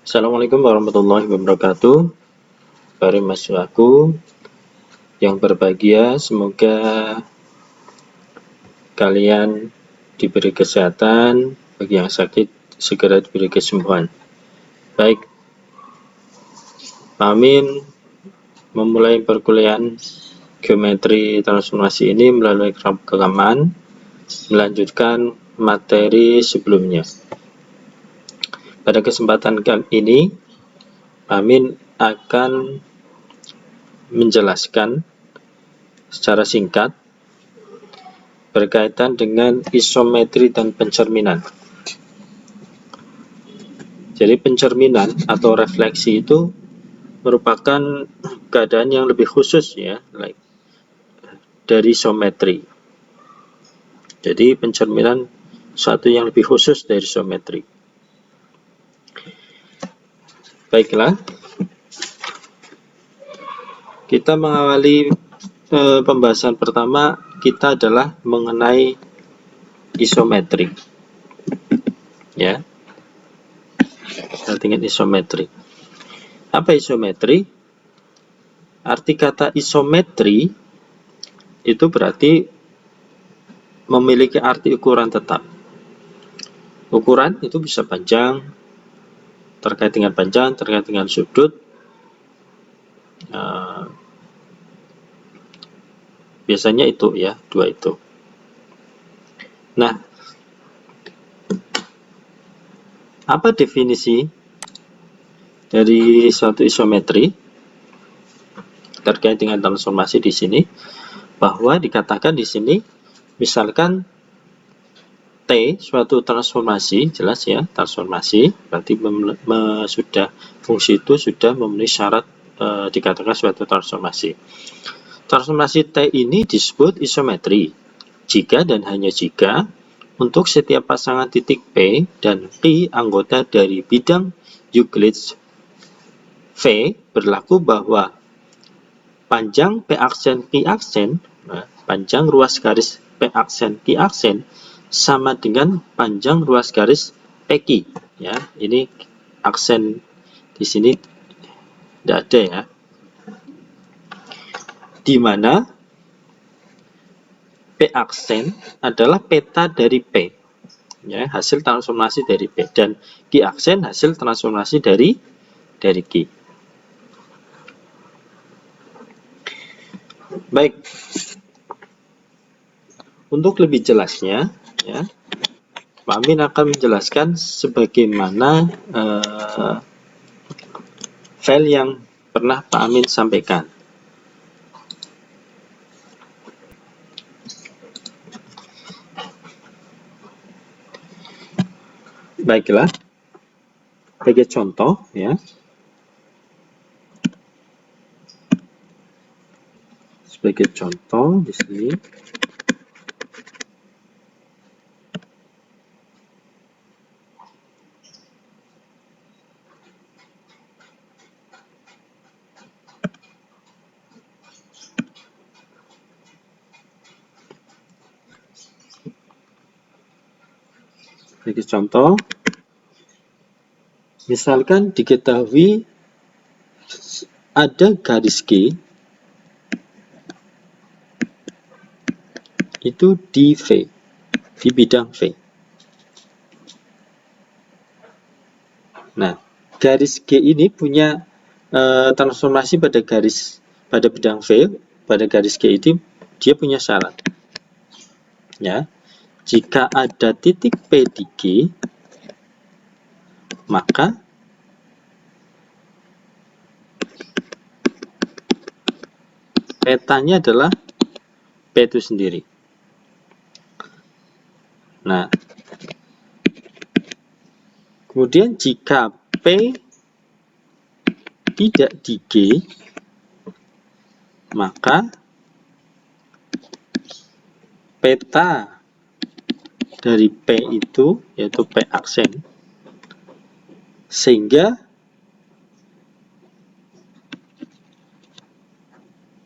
Assalamualaikum warahmatullahi wabarakatuh. Para mahasiswaku yang berbahagia, semoga kalian diberi kesehatan, bagi yang sakit segera diberi kesembuhan. Baik, Pak Amin memulai perkuliahan geometri transformasi ini melalui rekaman, melanjutkan materi sebelumnya. Pada kesempatan kali ini, Pak Amin akan menjelaskan secara singkat berkaitan dengan isometri dan pencerminan. Jadi pencerminan atau refleksi itu merupakan keadaan yang lebih khusus ya, dari isometri. Jadi pencerminan suatu yang lebih khusus dari isometri. Baiklah, kita mengawali pembahasan pertama kita adalah mengenai isometri. Ya, kita ingat isometri. Apa isometri? Arti kata isometri itu berarti memiliki arti ukuran tetap. Ukuran itu bisa panjang, terkait dengan panjang, terkait dengan sudut. Biasanya itu ya, dua itu. Nah, apa definisi dari suatu isometri terkait dengan transformasi di sini? Bahwa dikatakan di sini, misalkan T suatu transformasi, jelas ya, transformasi berarti sudah fungsi itu sudah memenuhi syarat dikatakan suatu transformasi. Transformasi T ini disebut isometri jika dan hanya jika untuk setiap pasangan titik P dan Q anggota dari bidang Euclid V berlaku bahwa panjang P aksen Q aksen, panjang ruas garis P aksen Q aksen sama dengan panjang ruas garis PQ. Ya, ini aksen di sini tidak ada ya. Di mana P aksen adalah peta dari P, ya, hasil transformasi dari P, dan Q aksen hasil transformasi dari Q. Baik, untuk lebih jelasnya, ya, Pak Amin akan menjelaskan sebagaimana file yang pernah Pak Amin sampaikan. Baiklah, sebagai contoh ya, sebagai contoh di sini misalkan diketahui ada garis G itu di V, di bidang V. Nah, garis G ini punya transformasi pada bidang V, pada garis G ini dia punya syarat. Ya, jika ada titik P di G, maka petanya adalah P itu sendiri. Nah, kemudian jika P tidak di G, maka peta dari P itu yaitu P aksen, sehingga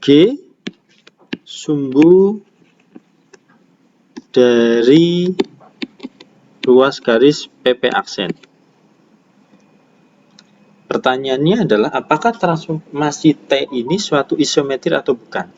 G sumbu dari ruas garis PP aksen. Pertanyaannya adalah apakah transformasi T ini suatu isometri atau bukan?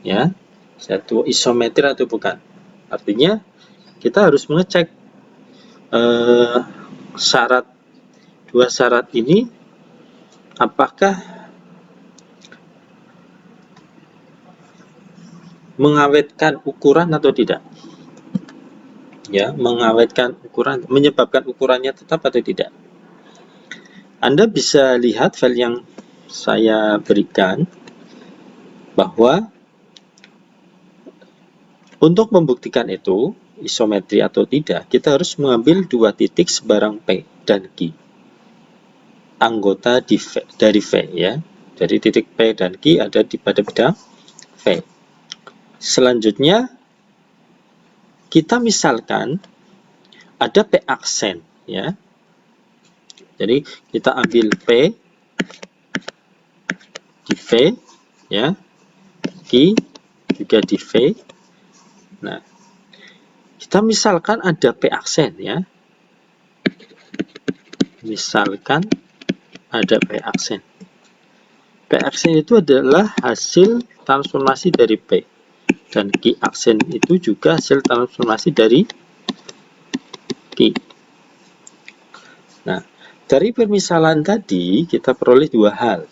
Ya, suatu isometri atau bukan? Artinya kita harus mengecek dua syarat ini apakah mengawetkan ukuran atau tidak. Ya, mengawetkan ukuran, menyebabkan ukurannya tetap atau tidak. Anda bisa lihat file yang saya berikan bahwa untuk membuktikan itu isometri atau tidak, kita harus mengambil dua titik sebarang P dan Q, anggota dari V, ya. Jadi titik P dan Q ada pada bidang V. Selanjutnya kita misalkan ada P aksen, ya. Jadi kita ambil P di V, ya, Q juga di V. Nah, kita misalkan ada P aksen, ya. Misalkan ada P aksen. P aksen itu adalah hasil transformasi dari P. Dan Q aksen itu juga hasil transformasi dari Q. Nah, dari permisalan tadi kita peroleh dua hal.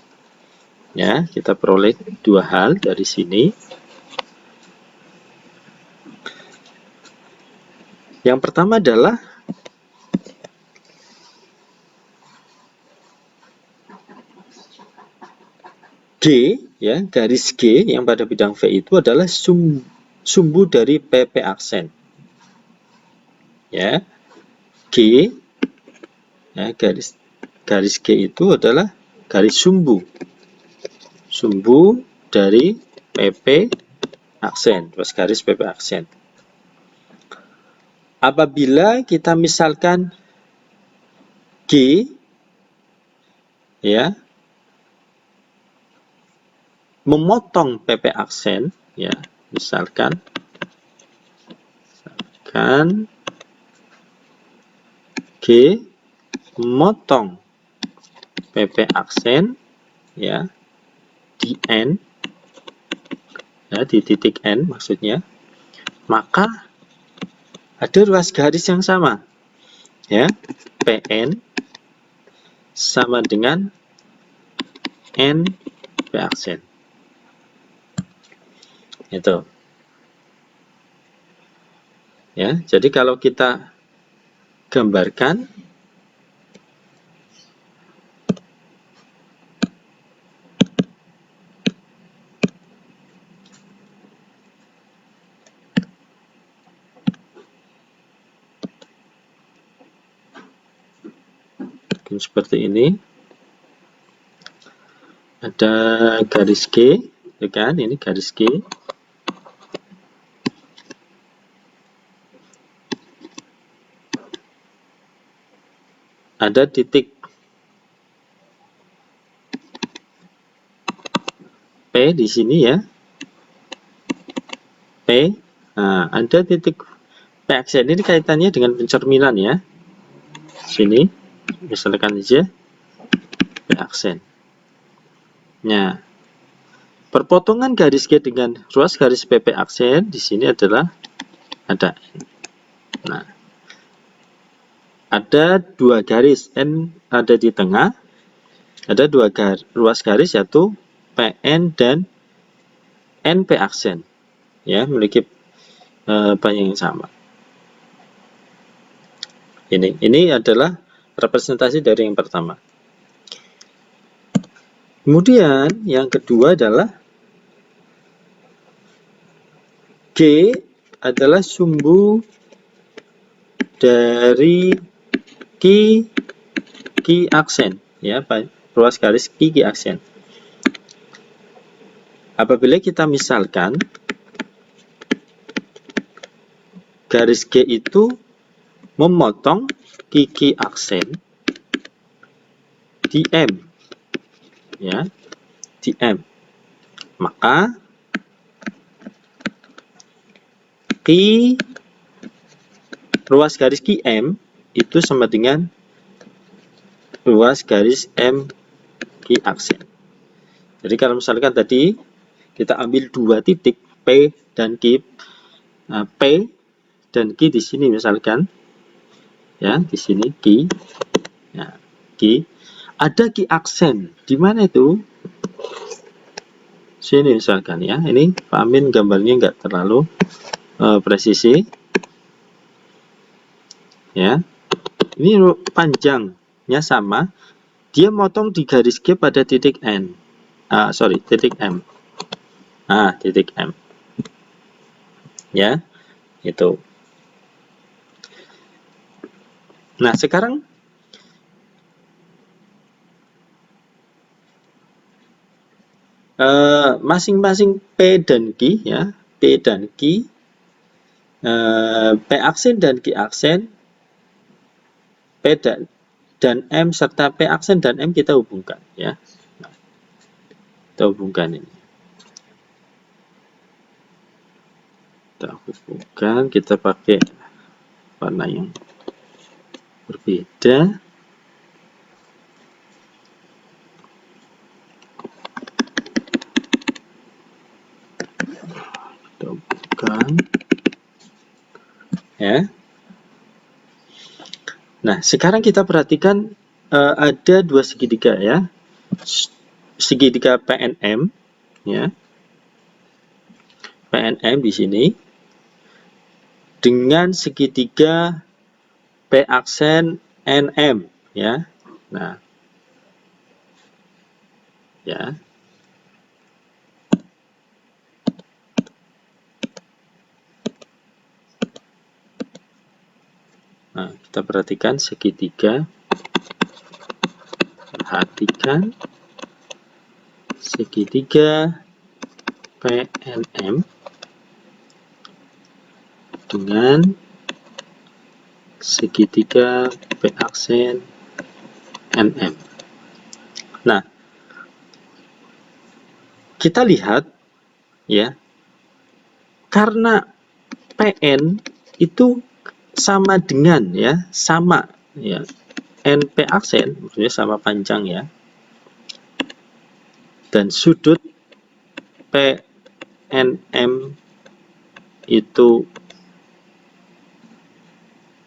Ya, kita peroleh dua hal dari sini. Yang pertama adalah G, ya, garis G yang pada bidang V itu adalah sumbu dari PP aksen. Ya, G, ya, garis G itu adalah garis sumbu dari PP aksen, terus garis PP aksen. Apabila kita misalkan G, ya, memotong PP aksen, ya, misalkan G memotong PP aksen, ya, di N, ya, di titik N maksudnya, maka ada ruas garis yang sama, ya, PN sama dengan N P aksen. Itu. Ya, jadi kalau kita gambarkan seperti ini, ada garis G, ya kan? Ini garis G. Ada titik P di sini, ya. P. Nah, ada titik P aksen ini kaitannya dengan pencerminan, ya. Sini, misalkan aja P aksen. Nah, perpotongan garis G dengan ruas garis PP aksen di sini adalah ada N. Nah, ada dua garis N ada di tengah, ada dua ruas garis yaitu PN dan NP aksen, ya, memiliki panjang yang sama. Ini adalah representasi dari yang pertama. Kemudian yang kedua adalah G adalah sumbu dari Q aksen, ya, ruas garis Q aksen. Apabila kita misalkan garis G itu memotong Q aksen di M, ya, di M, maka ruas garis QM itu sama dengan ruas garis M Q aksen. Jadi kalau misalkan tadi kita ambil dua titik P dan Q, P dan Q di sini misalkan, ya di sini Q, ya, Q, ada Q aksen di mana itu? Sini misalkan ya, ini Pak Amin gambarnya nggak terlalu presisi, ya. Ini panjangnya sama, dia motong di garis G pada titik N, titik M, titik M, ya, itu. Nah sekarang masing-masing P dan Q, ya, P dan Q, P aksen dan Q aksen, P dan M serta P aksen dan M kita hubungkan, ya. Nah, kita hubungkan ini. Kita hubungkan, kita pakai warna yang berbeda. Kita hubungkan, ya. Nah, sekarang kita perhatikan ada dua segitiga, ya. Segitiga PNM, ya. PNM di sini dengan segitiga P aksen NM, ya. Nah, ya. Nah, kita perhatikan segitiga. Perhatikan segitiga PNM dengan segitiga P aksen NM. Nah, kita lihat, ya, karena PN itu sama dengan, ya, sama, ya, NP aksen, maksudnya sama panjang, ya, dan sudut PNM itu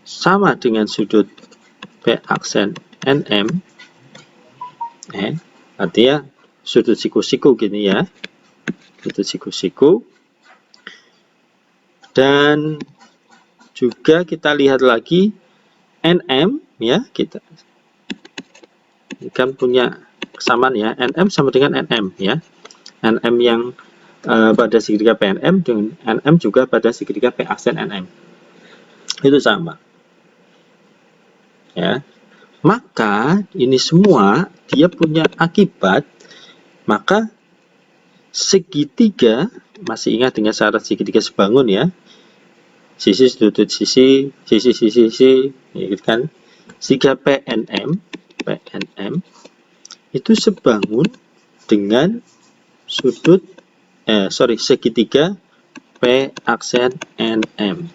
sama dengan sudut P aksen NM, artinya sudut siku-siku gini, ya, sudut siku-siku. Dan juga kita lihat lagi NM, ya, kita kan punya kesamaan, ya, NM sama dengan NM, ya, NM yang pada segitiga PNM dengan NM juga pada segitiga P aksen NM itu sama, ya. Maka ini semua dia punya akibat, maka segitiga, masih ingat dengan syarat segitiga sebangun, ya, sisi sudut sisi, ya, gitu kan. Segitiga PNM itu sebangun dengan sudut segitiga P aksen NM.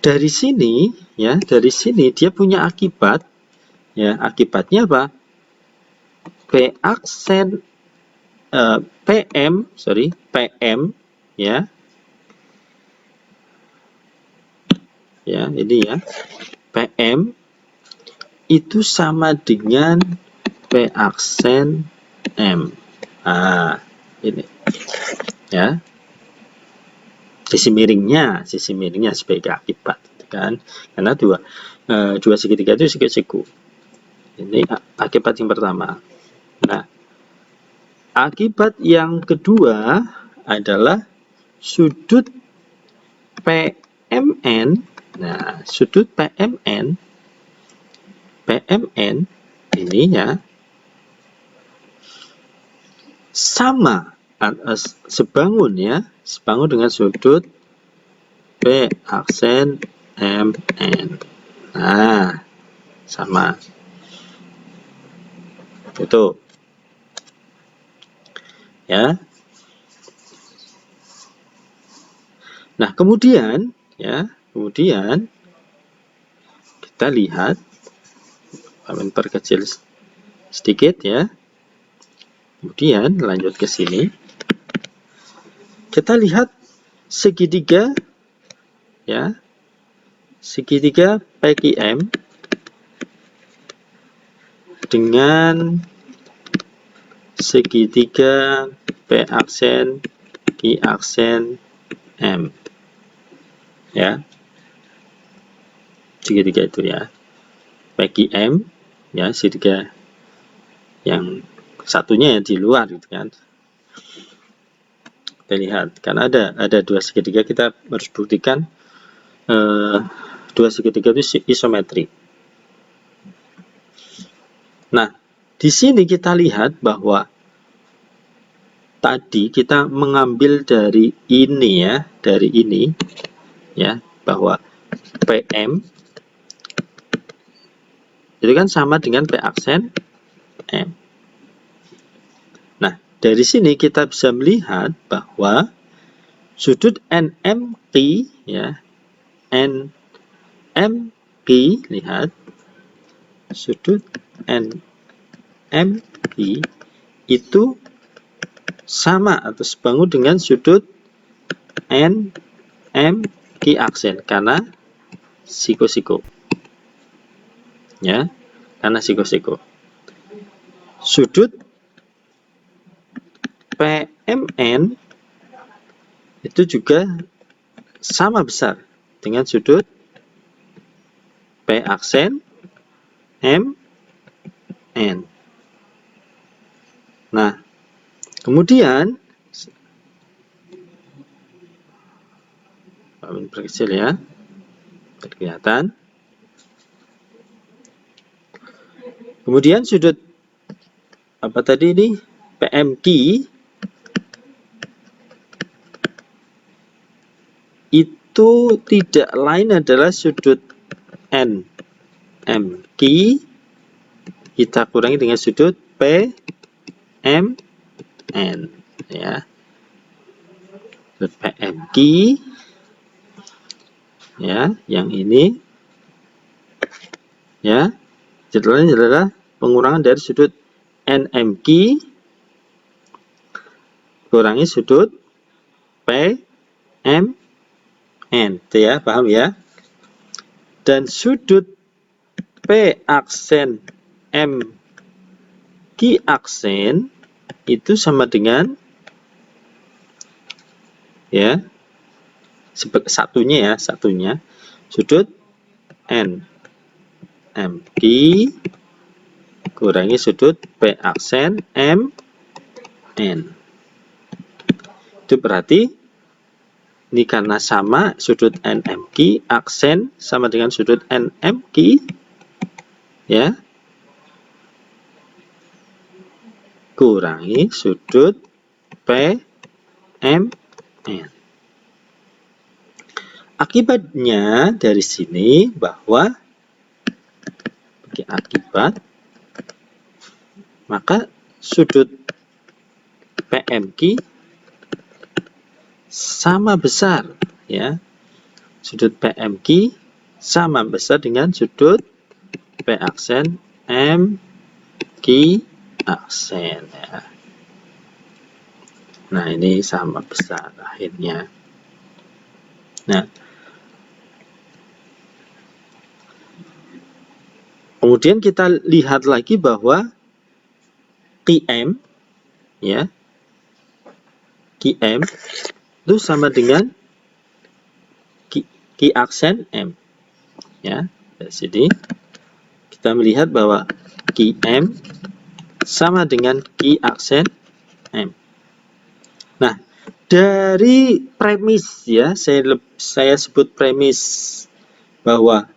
Dari sini, ya, dari sini dia punya akibat, ya, akibatnya apa? P aksen PM, ya, ya, ini, ya, PM itu sama dengan P aksen M. Ini, ya, sisi miringnya sebagai akibat, kan, karena dua segitiga itu siku-siku. Ini akibat yang pertama. Nah, akibat yang kedua adalah sudut PMN. Nah, sudut PMN ini, ya, sama, sebangun, ya, sebangun dengan sudut P aksen MN. Nah, sama. Itu, ya. Nah, kemudian kita lihat Kami perkecil sedikit ya. Kemudian lanjut ke sini. Kita lihat segitiga ya. Segitiga PQM dengan segitiga P aksen Q aksen M ya. Segitiga itu ya. PQM ya, segitiga yang satunya ya di luar gitu kan. Kita lihat karena ada dua segitiga, kita harus buktikan dua segitiga itu isometri. Nah, di sini kita lihat bahwa tadi kita mengambil dari ini ya, dari ini ya, bahwa PM itu kan sama dengan P aksen M. Nah, dari sini kita bisa melihat bahwa sudut NMQ ya, NMQ, lihat sudut NMQ itu sama atau sebangun dengan sudut NMQ aksen karena siko-siko ya, karena siko-siko. Sudut PMN itu juga sama besar dengan sudut P aksen MN. Nah, kemudian kami perkecil ya, kelihatan. Kemudian sudut apa tadi ini, PMQ itu tidak lain adalah sudut NMQ kita kurangi dengan sudut PMN ya. Sudut PMQ ya, yang ini ya, jadwalnya adalah pengurangan dari sudut NMQ kurangi sudut PMN, itu ya, paham ya? Dan sudut P aksen M Q aksen itu sama dengan ya, satunya sudut NMQ kurangi sudut P aksen MN. Itu berarti ini karena sama sudut NMQ aksen sama dengan sudut NMQ ya, kurangi sudut PMN. Akibatnya dari sini bahwa bagi akibat maka sudut PMQ sama besar ya, sudut PMQ sama besar dengan sudut P aksen MQ aksen ya. Nah, ini sama besar akhirnya. Nah, kemudian kita lihat lagi bahwa QM ya, QM itu sama dengan Q aksen M ya. Dari sini kita melihat bahwa QM sama dengan Q aksen M. Nah, dari premis ya, saya sebut premis bahwa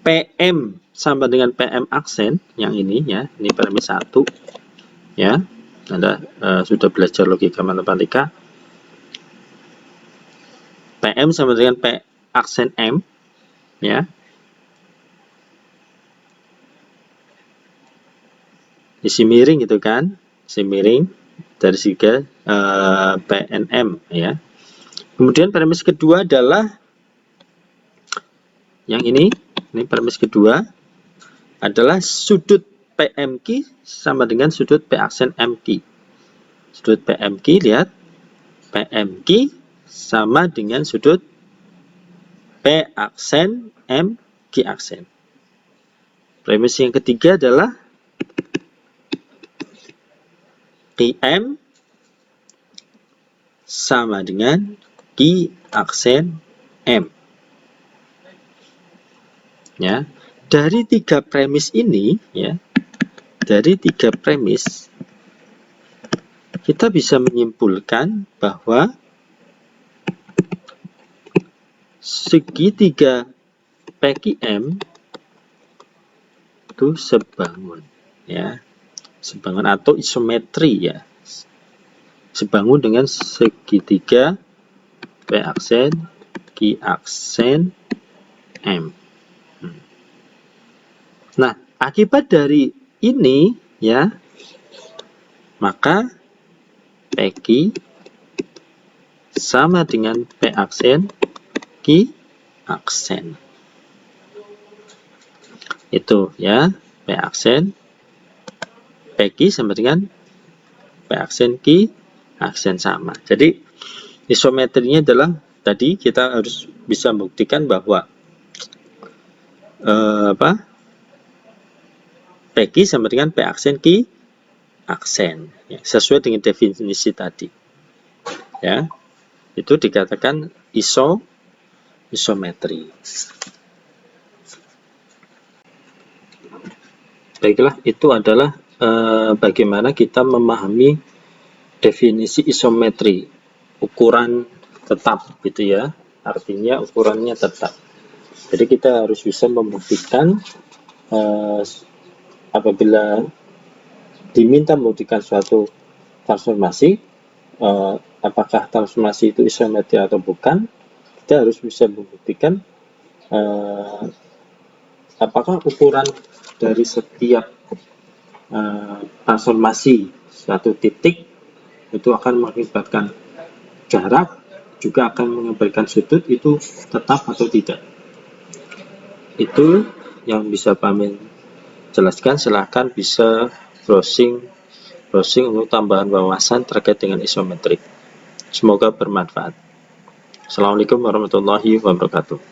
PM sama dengan PM aksen yang ini ya, ini premis 1 ya. Anda sudah belajar logika matematika. PM sama dengan P aksen M ya. Isi miring gitu kan, isi miring dari segi PNM ya. Kemudian premis kedua adalah yang ini Ini premis kedua adalah sudut PMQ sama dengan sudut P aksen MQ. Sudut PMQ, lihat, PMQ sama dengan sudut P aksen MQ aksen. Premis yang ketiga adalah QM sama dengan Q aksen M. Ya, dari tiga premis ini, ya, dari tiga premis kita bisa menyimpulkan bahwa segitiga PQM itu sebangun, ya, sebangun atau isometri, ya, sebangun dengan segitiga P aksen Q aksen M. Nah, akibat dari ini, ya, maka PQ sama dengan P aksen Q aksen. Itu, ya, P aksen PQ sama dengan P aksen Q aksen sama. Jadi isometrinya adalah tadi kita harus bisa membuktikan bahwa PQ sama dengan P aksen Q aksen, ya, sesuai dengan definisi tadi, ya, itu dikatakan isometri. Baiklah, itu adalah bagaimana kita memahami definisi isometri, ukuran tetap, gitu ya, artinya ukurannya tetap. Jadi kita harus bisa membuktikan apabila diminta membuktikan suatu transformasi, apakah transformasi itu isometri atau bukan, kita harus bisa membuktikan apakah ukuran dari setiap transformasi suatu titik itu akan mengakibatkan jarak, juga akan mengakibatkan sudut itu tetap atau tidak. Itu yang bisa kami jelaskan. Silahkan bisa browsing untuk tambahan wawasan terkait dengan isometrik. Semoga bermanfaat. Assalamualaikum warahmatullahi wabarakatuh.